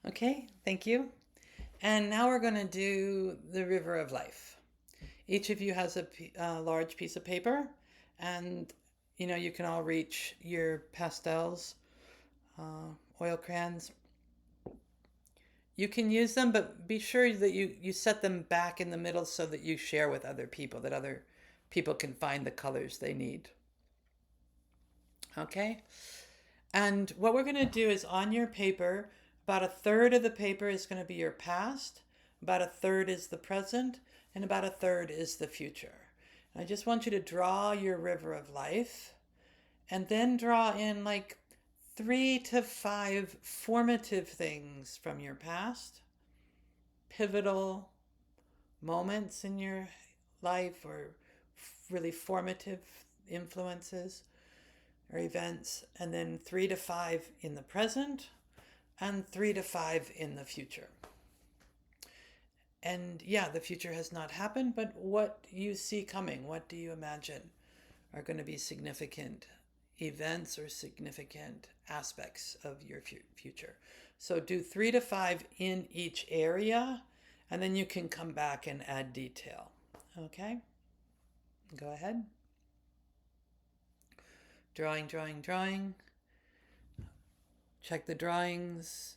Okay, thank you. And now we're going to do the river of life. Each of you has a large piece of paper, and you can all reach your pastels, oil crayons. You can use them, but be sure that you set them back in the middle so that you share with other people, that other people can find the colors they need. Okay? And what we're going to do is on your paper, about a third of the paper is going to be your past, about a third is the present, and about a third is the future. And I just want you to draw your river of life and then draw in like 3 to 5 formative things from your past, pivotal moments in your life, or really formative influences or events, and then 3 to 5 in the present and 3 to 5 in the future. And yeah, the future has not happened, but what you see coming, what do you imagine are going to be significant events or significant aspects of your future? So do 3 to 5 in each area, and then you can come back and add detail. Okay? Go ahead. Drawing, drawing, drawing. Check the drawings.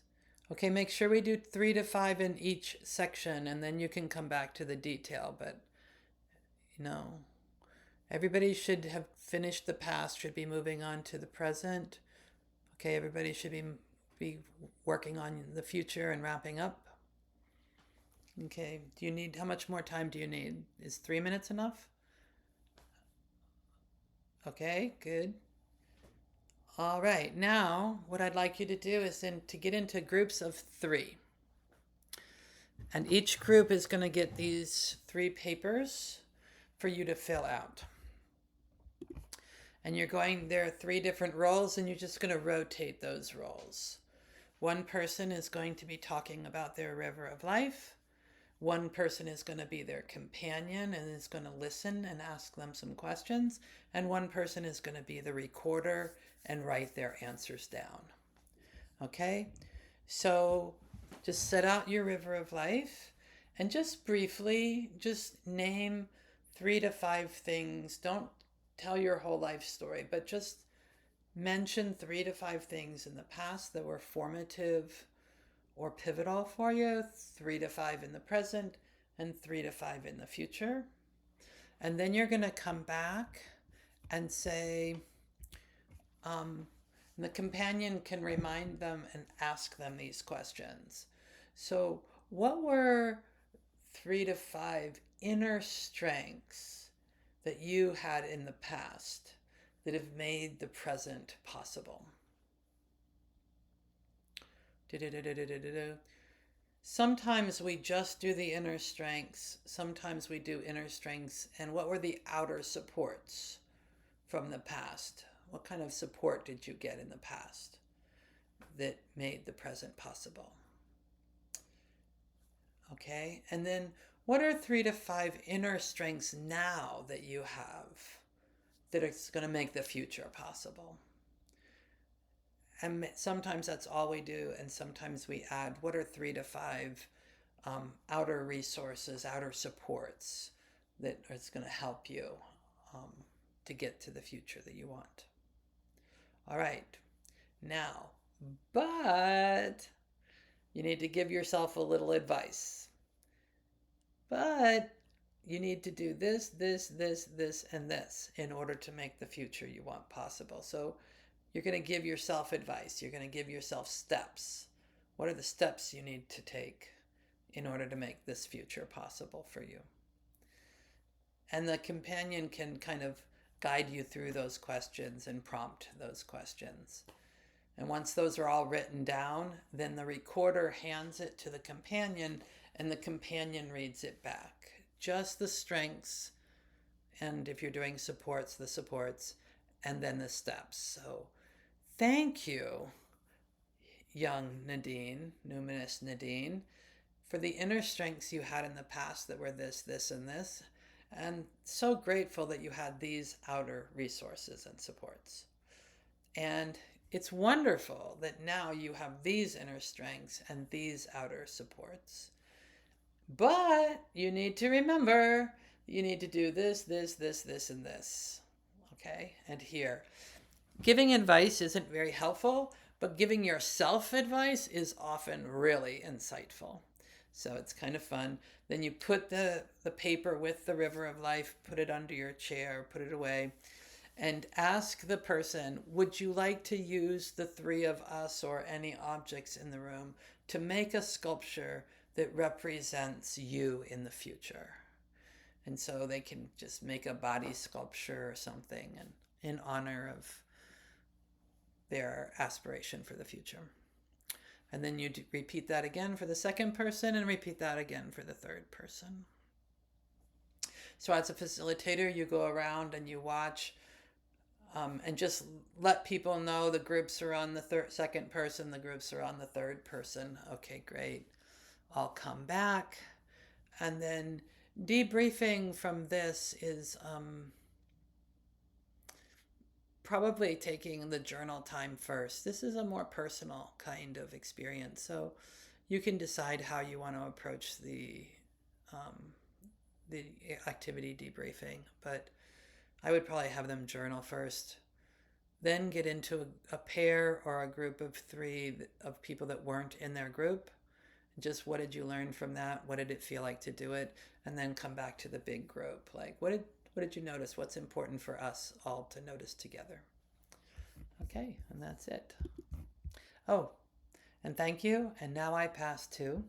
Okay, make sure we do 3 to 5 in each section, and then you can come back to the detail. But, you know, everybody should have finished the past, should be moving on to the present. Okay, everybody should be working on the future and wrapping up. Okay, how much more time do you need? Is 3 minutes enough? Okay, good. All right, now what I'd like you to do is to get into groups of 3. And each group is going to get these 3 papers for you to fill out. And there are 3 different roles, and you're just going to rotate those roles. One person is going to be talking about their river of life. One person is going to be their companion and is going to listen and ask them some questions. And one person is going to be the recorder and write their answers down. Okay? So just set out your river of life and just briefly just name 3 to 5 things. Don't tell your whole life story, but just mention 3 to 5 things in the past that were formative or pivotal for you, 3 to 5 in the present, and 3 to 5 in the future. And then you're going to come back and say, the companion can remind them and ask them these questions. So, what were 3 to 5 inner strengths that you had in the past that have made the present possible? Sometimes we just do the inner strengths. Sometimes we do inner strengths. And what were the outer supports from the past? What kind of support did you get in the past that made the present possible? Okay, and then what are 3 to 5 inner strengths now that you have that is going to make the future possible? And sometimes that's all we do, and sometimes we add what are 3 to 5 outer resources, outer supports that is going to help you to get to the future that you want. All right, now, but you need to give yourself a little advice. But you need to do this, this, this, this, and this in order to make the future you want possible. So you're going to give yourself advice. You're going to give yourself steps. What are the steps you need to take in order to make this future possible for you? And the companion can kind of guide you through those questions and prompt those questions. And once those are all written down, then the recorder hands it to the companion, and the companion reads it back. Just the strengths, and if you're doing supports, the supports, and then the steps. So thank you, young Nadine, numinous Nadine, for the inner strengths you had in the past that were this, this, and this. And so grateful that you had these outer resources and supports. And it's wonderful that now you have these inner strengths and these outer supports. But you need to remember you need to do this, this, this, this, and this. Okay? And here. Giving advice isn't very helpful, but giving yourself advice is often really insightful. So it's kind of fun. Then you put the paper with the river of life, put it under your chair, put it away, and ask the person, would you like to use the three of us or any objects in the room to make a sculpture that represents you in the future? And so they can just make a body sculpture or something and in honor of their aspiration for the future. And then you repeat that again for the second person and repeat that again for the third person. So as a facilitator, you go around and you watch and just let people know the groups are on the second person, the groups are on the third person. Okay, great. I'll come back. And then debriefing from this is probably taking the journal time first. This is a more personal kind of experience. So you can decide how you want to approach the activity debriefing, but I would probably have them journal first, then get into a pair or a group of three of people that weren't in their group. Just what did you learn from that? What did it feel like to do it? And then come back to the big group. Like, what did you notice? What's important for us all to notice together? Okay, and that's it. Oh, and thank you. And now I pass to